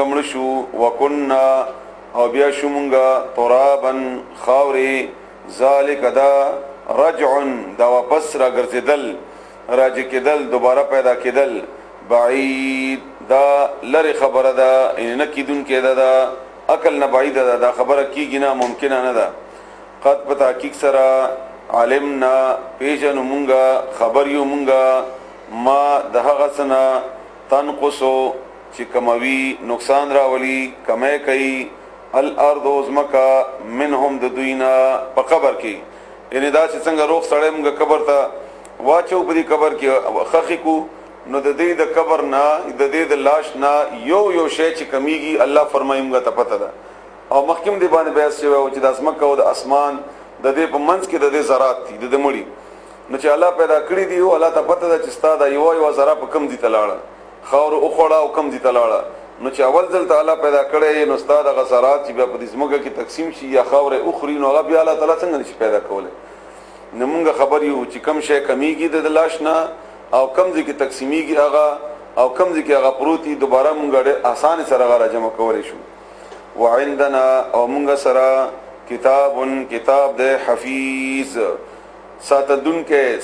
مونږ مړ شو وکنا او بیا شو مونږ ترابا خاوري ذالک دا رجع دا واپس را ګرځیدل راځي کېدل دوباره پیدا کېدل بعید دا لری خبره ده ان کیدون کېده دا عقل نه بعید ده دا خبره کیږي نه ممکن نه ده قد پتا حقیق سره علمنا پیژنو مونږه خبر یو مونږه ما دهغه سنا تنقصو چې کموي نقصان راولي کمه کوي الارض ازمکا منهم د دوینا په قبر کې ان دا چې څنګه روغ سړی مونږه قبر ته واچو په دې قبر کې خخې کو نو د دې د قبر نه د دې د لاش نه یو شی چې کمیږي الله فرمایي مونږه ته پته ده او مخکیم دی باندې بیان شوی او چې د اسمکه او د اسمان د دې په منځ کې د دې ذرات دي د مړي نو چې الله پیدا کړی دی او الله ته پته ده چې ستاد یو ذره په کم دي تلاړه خور او خوړه او کم دي تلاړه نو چې اول ځل تعالی پیدا کړی نو ستاد غسرات چې بیا په دې زمګه کې تقسیم شي یا خور اخري نو هغه بیا الله تعالی څنګه نشي پیدا کوله نو موږ خبر یو چې کم شی کمیږي د لاش نه او کم ځکه تقسیمیږي هغه او کم ځکه هغه پروتي دوباره موږ ډېر آسان سره هغه جمع کولای شو وعندنا او موږ سره کتاب د حفیظ ساتدون کې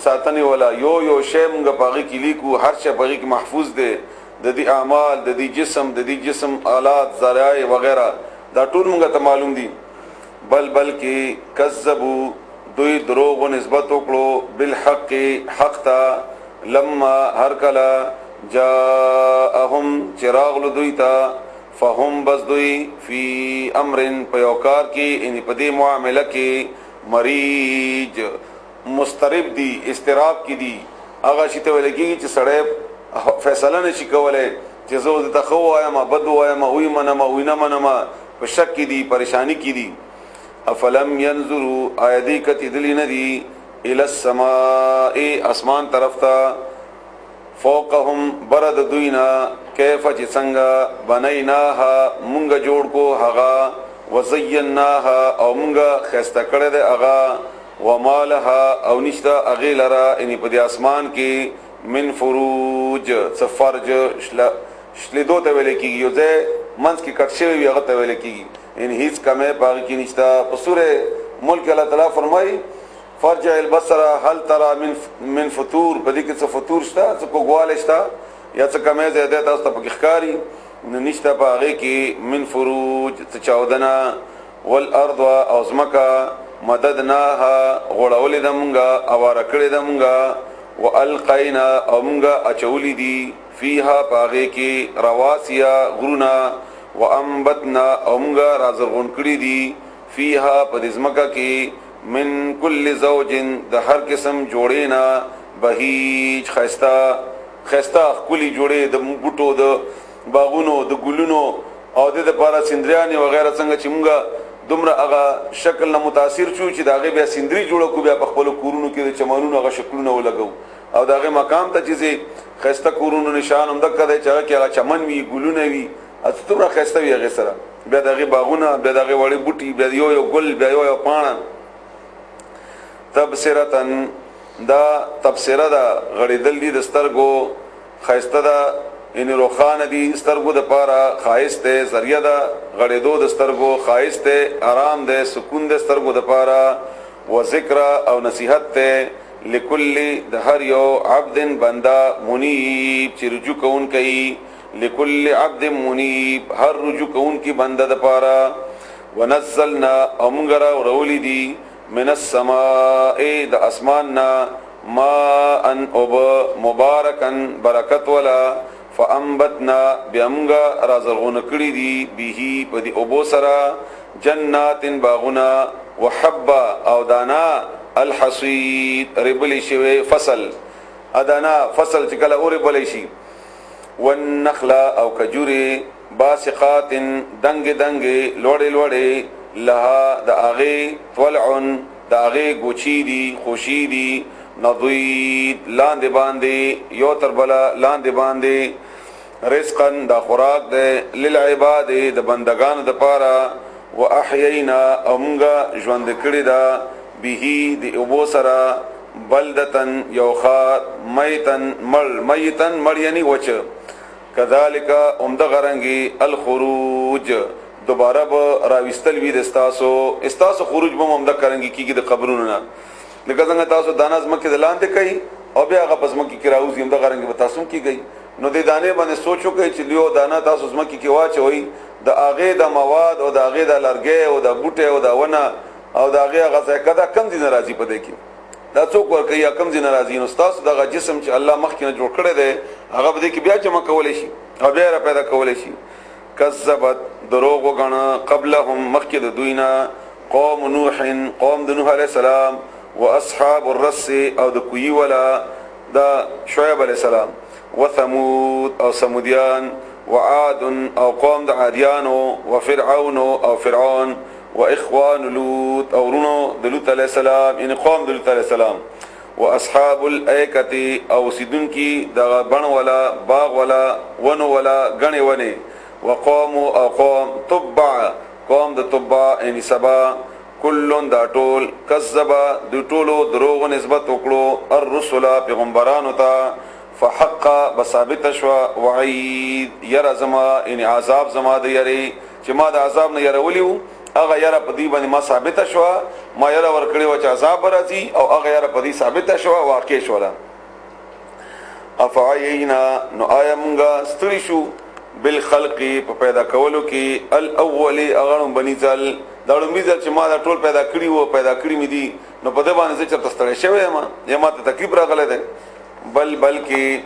ساتنه والا یو شی موږ پاغي کې لیکو هر شی پاغي کې محفوظ دی د دې اعمال د دې جسم آلات ذرایع وغیرہ دا ټول موږ ته معلوم دي بلکې کذبوا دوی دروغ و نسبت وکړو بالحق حق تا لما هر کلا جاءهم چراغ دوی تا فهم بس دوی فی امرن پیوکار کی ان پدی معاملہ کی مریج مسترب دی استراب کی دی اغه شته ولګي چې سړی فیصله نشي کولای چې زه د تخو وایم بد وایم وی منما وینا منما په شک کی دی پریشانی کی دی افلم ينظروا ايدي كتدلي ندي الى السماء اسمان طرف تا فوقهم برد دوینا کیف چنگا بنیناها مونږ جوړ کو هغه وزیناها او مونږ خسته کړه ده هغه ومالها او نشتا اغیلرا ان په دې اسمان کې من فروج سفرج شلیدو ته ویل کیږي یو ځای منځ کې کټ شوی هغه ته ویل کیږي ان هیڅ کمه باغ کې نشتا په سوره ملک الله تعالی فرمایي فرجع البصر هل ترى من فطور په دې کې څه فطور شته څه کوګواله شته یا څه کمه زیاده تاسو ته په ښکاری نشتا باغ کې من فروج څه چاودنا والارض ازمکا مددناها غړولې د مونږه اواره کړې د مونږه والقینا او مونږه اچولې دي فيها باغ کې رواسیا غرونا وانبتنا امغا رازغون کړي دي فيها پدزمکا کې من كل زوج د هر قسم جوړینا بهیج خستا کلی جوړې د بوټو د باغونو د ګلونو او د لپاره سندریانی وغیرہ څنګه چې موږ دومره هغه شکل نه متاثر شو چې داغه بیا سندري جوړو کو بیا په خپل کورونو کې د چمنونو هغه شکلونه ولګو او داغه مقام ته چې خسته کورونو نشان هم دغه چې هغه چمن وی ګلونه وی اته تمره خسته وی هغه سره بیا دغه باغونه بیا دغه وړي بوټي بیا یو ګل بیا یو پاڼه تبصرتن دا تبصره دا غړیدل دي د سترګو خسته دا ان روخان دي سترګو د پاره خایسته ذریعہ دا غړیدو د سترګو خایسته آرام ده سکون د سترګو د پاره و ذکر او نصیحت ته لکل د هر یو عبد بندا منیب چې رجوع کون کوي لكل عبد منيب هر رجوع کون کی بنده د پاره ونزلنا امغرا ورولي دي من السماء د اسماننا ماء اب مباركا برکت ولا فانبتنا بامغا رازغون کړي دي به په دي ابو سرا جنات باغنا وحبا او دانا الحصيد ربلي شوي فصل ادانا فصل چې کله اور بلې شي والنخل او کجوري باسقات دنګ لوړې لها د اغه طلعن د اغه ګوچی دي خوشی دي نضید لاندې باندې یو تر بلا لاندې باندې رزقا د خوراک د للعباد د بندگان د پاره واحیینا امغه ژوند کړی دا به د ابو سرا بلدتن یوخا میتن مړ یعنی وچ کذالک عمده غرنگی الخروج دوباره به راوستل وی د استاسو خروج به عمده کرنگی کیږي د قبرونو نه لکه څنګه تاسو داناز مکه د لاندې کوي او بیا هغه پس مکه کې راوځي عمده غرنگی به تاسو کیږي نو د دانې باندې سوچو کوي چې لیو دانا تاسو مکه کې واچوي د اغه د مواد او د اغه د لرګي او د بوټي او د ونه او د اغه غزا کدا کم دي ناراضي پدې کې دا څوک ورکي کم دي ناراضي نو تاسو د جسم چې الله مخکې نه جوړ کړی دی هغه به کې بیا جمع کولای شي او بیا را پیدا کولای شي کذبت دروغ وغنا قبلهم مخکې د دوینا قوم نوح قوم د نوح علی السلام واصحاب الرس او د کوی ولا د شعیب علی السلام وثمود او سمودیان وعاد او قوم د عادیان وفرعون او فرعون واخوان لوط او رونو د لوط علیہ السلام ان قوم د لوط علیہ السلام واصحاب الایکه او سیدن کی د بن ولا باغ ولا ون ولا غنی ونی وقوم او قوم تبع قوم د تبع ان سبا کلون دا ټول کذبا د ټولو دروغ نسبت وکړو الرسل پیغمبرانو ته فحق بثابت شوا وعید ير زما ان عذاب زما د یری چې ما د عذاب نه يرولیو هغه یاره په دې باندې ما ثابت شو ما یاره ورکړی و چې عذاب راځي او هغه یاره په دې ثابت شو واقع شو لا افعینا نو آیا مونږه ستړي شو بالخلق په پیدا کولو کې الاول اغړم بنی ځل دا لومبي ځل چې ما دا ټول پیدا کړی وو پیدا کړی مې دي نو په دې باندې چې تستړی شوی ما یا ما ته تکلیف راغله ده بلکې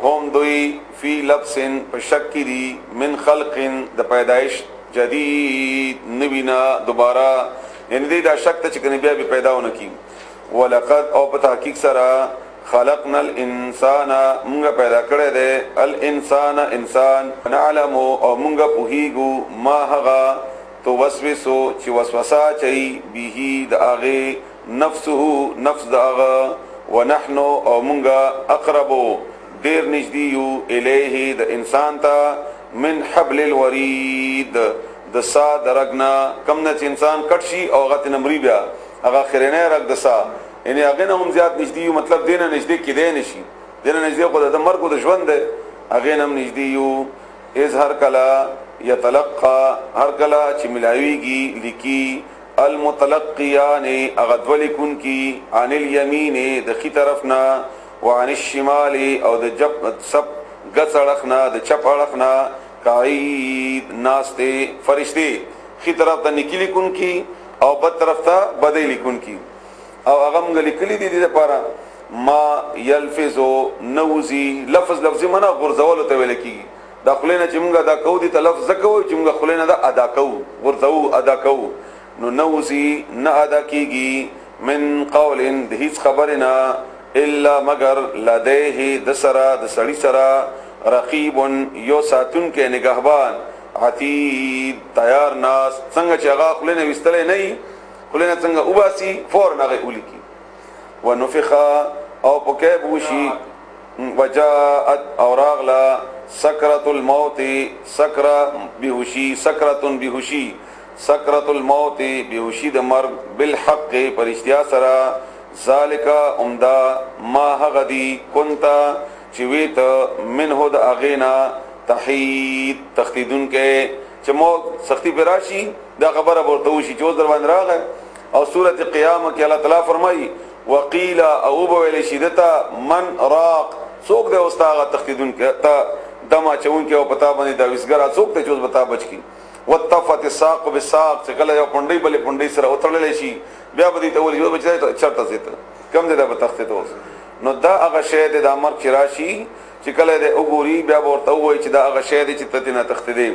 هم دوی فی لبس په شک دي من خلق د پیدائش جدید نوینا دوباره یعنی دی دا شک ته چې کنه بیا به پیداونه کی ولقد او په تحقیق سره خلقنا الانسان موږ پیدا کړی دی الانسان انسان نعلم او موږ پوهیږو ما هغه تو وسوسو چې وسوسه چي به د هغه نفسه نفس دغه ونحن او موږ اقرب ډیر نږدې یو الیه د انسان ته من حبل الورید د سا درغنا کم نه انسان کټشي او غت نمری بیا هغه خرینه رګ د سا یعنی هغه نه هم زیات نږدې مطلب دینه نږدې کې دی نشي دینه نږدې خو د مرګ د ژوند دی هغه نم نږدې یو از هر کلا یتلقى هر کلا چې ملاویږي لیکي المتلقیان اغدولکن کی عن الیمین د خي طرفنا وعن الشمال او د جب سب غڅړخنا د چپ اړخنا قاعد ناسته فرشتي خي طرف ته نکلي کون کی او بد طرف ته بدلی کون کی او هغه موږ لیکلي دي د لپاره ما يلفظو نوزي لفظ منا غرزول ته ویل کی دا خلینه چې موږ دا کو دي تلفظ کوو چې موږ خلینه دا ادا کوو غرزو ادا کوو نو نوزي نه ادا کیږي من قول د هیڅ خبرنا الا مگر لديه د سرا د سړی سرا رقیب یو ساتون کې نگهبان عتید تیار ناس څنګه چې هغه خلینه وستلې نه خلینه څنګه وباسي فور نه غولي کی ونفخ او پکې بوشي وجاءت اوراغلا سکرۃ الموت سکرہ بهوشی سکرۃ بهوشی سکرۃ الموت بهوشی د مرګ بالحق پرشتیا سرا ذالک عمدا ما غدی کنتا چویت منه د اغینا تحید تخدیدن کې چې مو سختی براشي دا خبره ورته وشي چې در باندې راغی او سوره قیامت کې الله تعالی فرمایي وقیل او بویل شدتا من راق څوک د استاد تخدیدن کې تا دما چون کې او پتا باندې دا وسګرا څوک ته چوز بتا بچ کی وتفت الساق بالساق چې کله یو پونډي بلې پونډي سره وتړلې شي بیا به دې ته ولې بچای ته چرته زیته کم دې دا په تخته ته نو دا هغه شی د امر چې راشي چې کله دې وګوري بیا ورته وایي چې دا هغه شی چې ته نه تخته دی